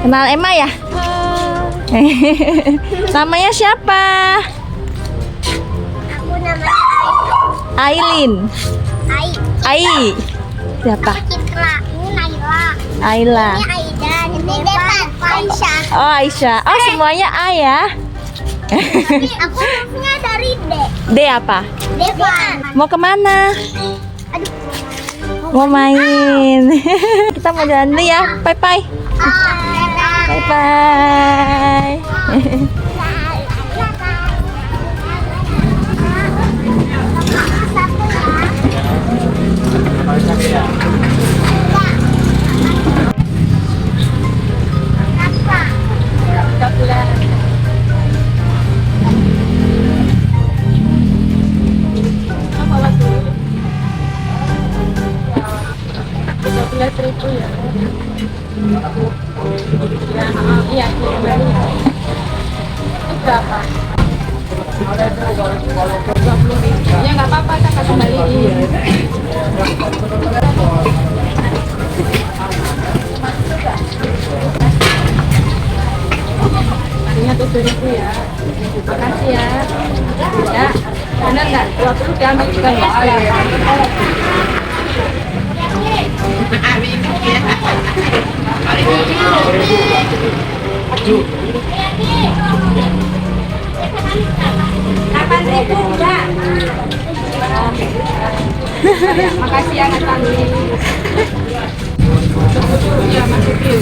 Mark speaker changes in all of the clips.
Speaker 1: Kenal Emma ya? Namanya siapa?
Speaker 2: Aku namanya
Speaker 1: Ailin. Ai. Siapa?
Speaker 2: Citra. Ini Naila.
Speaker 1: Ayla.
Speaker 2: Ini Aida. Ini Depan. Aisyah.
Speaker 1: Oh, Aisyah. Oh, semuanya A ya.
Speaker 2: Tapi aku hurufnya dari D.
Speaker 1: D apa?
Speaker 2: Depan.
Speaker 1: Mau kemana?
Speaker 2: Aduh.
Speaker 1: Mau main. Kita mau jalan dulu ya. Bye bye. Bye bye.
Speaker 3: Ya nggak apa-apa, kakak kembaliin. Harinya 7.000 ya. Makasih ya. Ya, benar nggak? 20 diambil juga nggak? Makasih ya Kak Tani. Ya, masukin.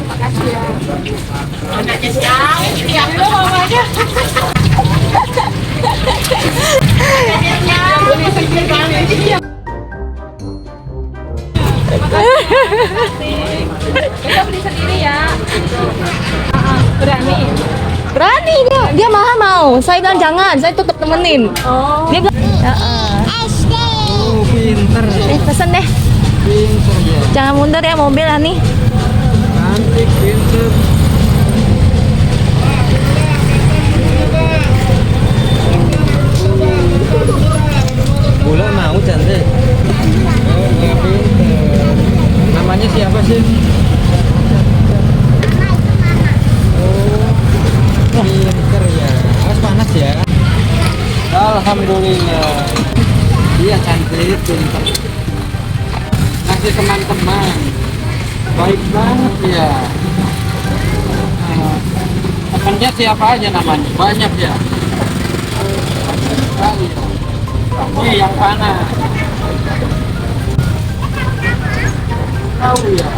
Speaker 3: Makasih ya. Anaknya siapa? Yang lu mamanya. Kita beli sendiri ya. Berani.
Speaker 1: Berani dia malah mau. Saya bilang jangan, saya tetap temenin.
Speaker 3: Oh.
Speaker 1: Dia bilang,
Speaker 2: SD.
Speaker 4: Oh, pinter.
Speaker 1: pesen deh.
Speaker 4: Pinter dia.
Speaker 1: Jangan mundur ya mobil Ani.
Speaker 4: Cantik, pinter. Bola mau cantik. Oh, iya pinter. Namanya siapa sih? Oh, pinter ya. Awas panas ya. Alhamdulillah. Iya cantik, pinter. Ngasih teman-teman. Baik banget ya. Temannya siapa aja namanya? Banyak ya. Banyak sekali. Ini yang panas. Tahu ya.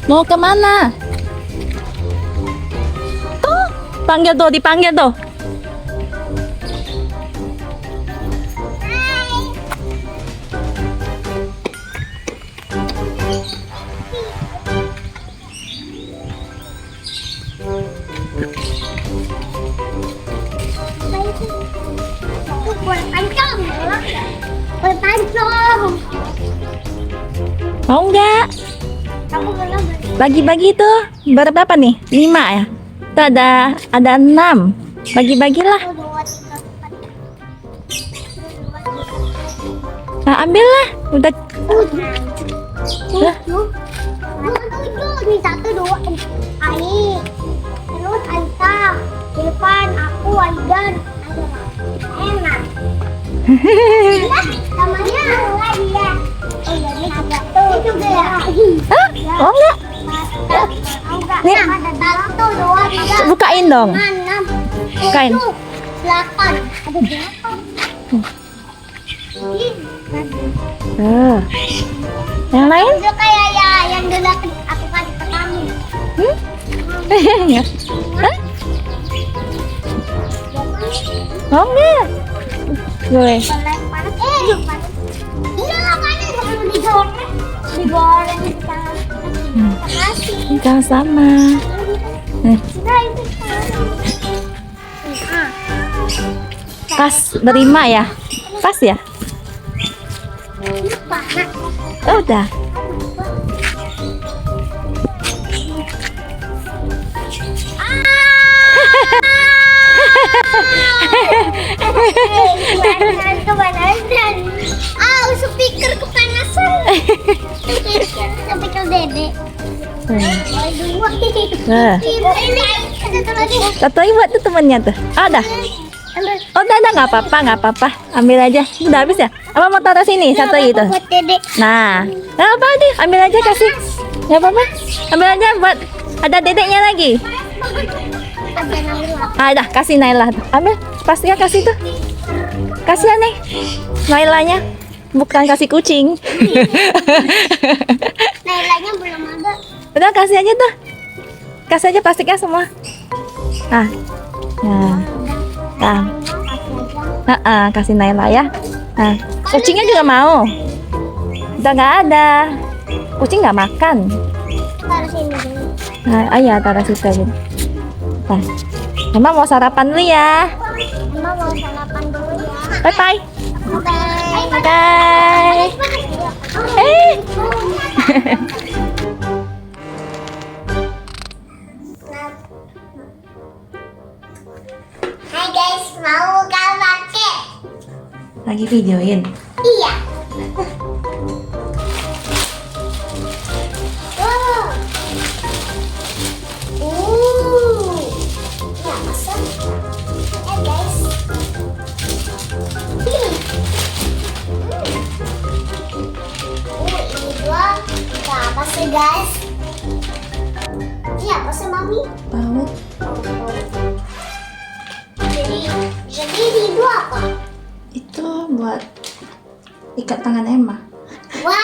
Speaker 1: Mau kemana? Tuh, panggil tuh, dipanggil tuh.
Speaker 2: Berpancong. Berpancong.
Speaker 1: Mau nggak?
Speaker 2: Kamu belum
Speaker 1: Bagi-bagi tuh. Berapa nih? 5 ya? Tuh ada 6. Bagi-bagilah. Nah, ambillah. Udah. Lah.
Speaker 2: tujuh nih, 1, 2 Ai, terus Alta, Irfan, aku, Aidan, enak. Namanya lagi ya. Oh iya, ini juga tuh. Ini juga ya.
Speaker 1: Hah? Mau nggak? Nih.
Speaker 2: Ada 1, 2, 3,
Speaker 1: Bukain dong.
Speaker 2: 6,
Speaker 1: Bukain.
Speaker 2: 7, 8. Ada 8.
Speaker 1: Yang lain?
Speaker 2: Itu kayak ya yang dulu aku kasih ke kamu.
Speaker 1: Hah? Mau nggak? Boleh.
Speaker 2: Panas. Iya lah, panas kalau digoreng. Digoreng di tangan. Makasih.
Speaker 1: Sama-sama.
Speaker 2: Nah, itu
Speaker 1: Pas berima ya? Pas ya?
Speaker 2: ini panas.
Speaker 1: Oh, udah.
Speaker 2: Kepanasan, kepanasan. Oh, speaker kepanasan. Speaker dede. Dua.
Speaker 1: Nah,
Speaker 2: Ini ada satu lagi.
Speaker 1: Totoy buat tuh temennya tuh. Ada. Oh, udah nggak apa-apa, nggak apa-apa. Ambil aja. Udah habis ya? Apa mau taruh sini satu itu?
Speaker 2: Buat dede.
Speaker 1: Nah, nggak apa deh. Ambil aja kasih. Nggak apa-apa. Ambil aja buat ada dedeknya lagi.
Speaker 2: Ada Naila.
Speaker 1: Dah kasih Naila. Ambil. Pastinya kasih tuh. Kasihan nih. Nailanya. Bukan kasih kucing.
Speaker 2: Nailanya belum ada.
Speaker 1: Udah kasih aja tuh. Kasih aja plastiknya semua. Nah. Nah. Nah. Kasih Naila ya. Nah, kucingnya juga mau. Udah nggak ada. Kucing nggak makan.
Speaker 2: Taruh sini dulu.
Speaker 1: Nah, ya taruh situ aja. Nah, Mama mau sarapan dulu ya.
Speaker 2: Mama mau sarapan dulu ya.
Speaker 1: Bye bye.
Speaker 2: Bye.
Speaker 1: Bye.
Speaker 2: Hai guys, mau gak pakai?
Speaker 1: Lagi videoin.
Speaker 2: Iya. Oh. Ya, masa? Guys. Ini dua. Apa sih guys? Ini apa sih mami?
Speaker 1: Tahu.
Speaker 2: Jadi ini dua apa?
Speaker 1: Itu buat ikat tangan Emma.
Speaker 2: What?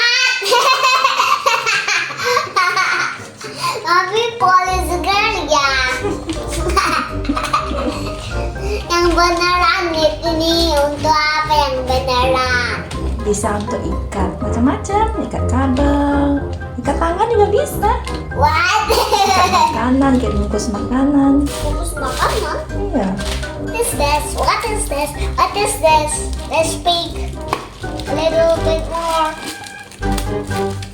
Speaker 2: Tapi polis girl ya. Yang beneran ini untuk apa yang beneran?
Speaker 1: Bisa untuk ikat macam-macam, ikat kabel, ikat tangan juga bisa.
Speaker 2: What?
Speaker 1: Ikat makanan, kayak bungkus makanan.
Speaker 2: Bungkus makanan?
Speaker 1: Iya.
Speaker 2: What is this? What is this? What is this? Let's speak a little bit more.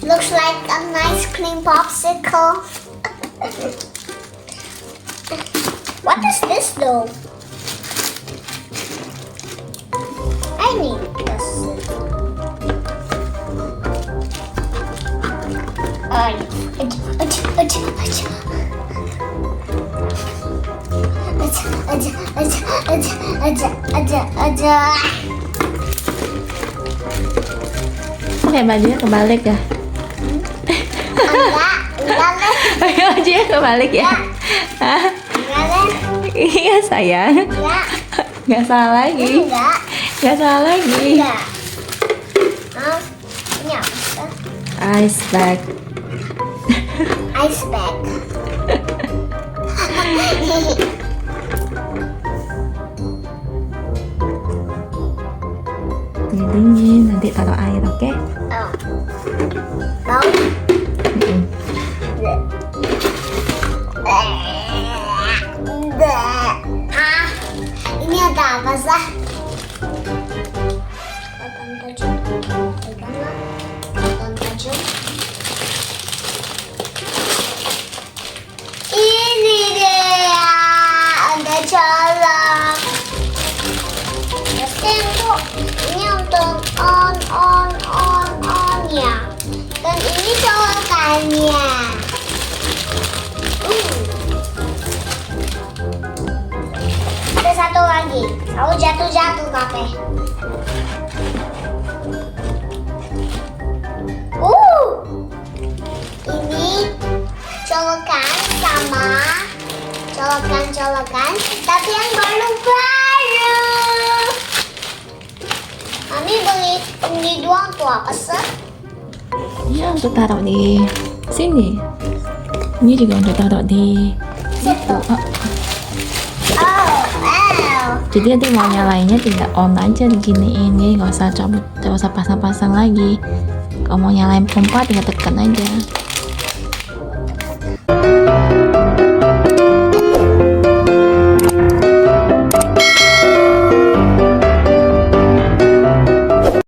Speaker 2: Looks like a nice cream popsicle. What is this though? I need this. Aja.
Speaker 1: Pakai bajunya kebalik ya?
Speaker 2: Enggak deh.
Speaker 1: Pakai bajunya kebalik ya? Hah?
Speaker 2: Enggak deh.
Speaker 1: Iya sayang.
Speaker 2: Enggak.
Speaker 1: Nggak salah lagi.
Speaker 2: Enggak.
Speaker 1: Nggak salah lagi.
Speaker 2: Enggak. Hah? Ini apa sih?
Speaker 1: Ice bag.
Speaker 2: Ice bag.
Speaker 1: Ini dingin, nanti taruh air, oke?
Speaker 2: Oh. Mau? Ah, ini ada apa sih? Potong baju. Peganglah. Potong baju. Ini dia, ada colok. Pasti untuk ini untuk on ya. Dan ini colokannya. Ada satu lagi. Aku jatuh kape. Ini colokan sama colokan, tapi yang baru-baru. Mami beli dua tuh apa sih?
Speaker 1: Ini untuk taruh di sini. Ini juga untuk taruh di
Speaker 2: Situ.
Speaker 1: oh.
Speaker 2: Oh.
Speaker 1: Jadi nanti mau nyalainnya tinggal on aja diginiin, jadi nggak usah cabut, nggak usah pasang-pasang lagi. Kalau mau nyalain pompa tinggal tekan aja.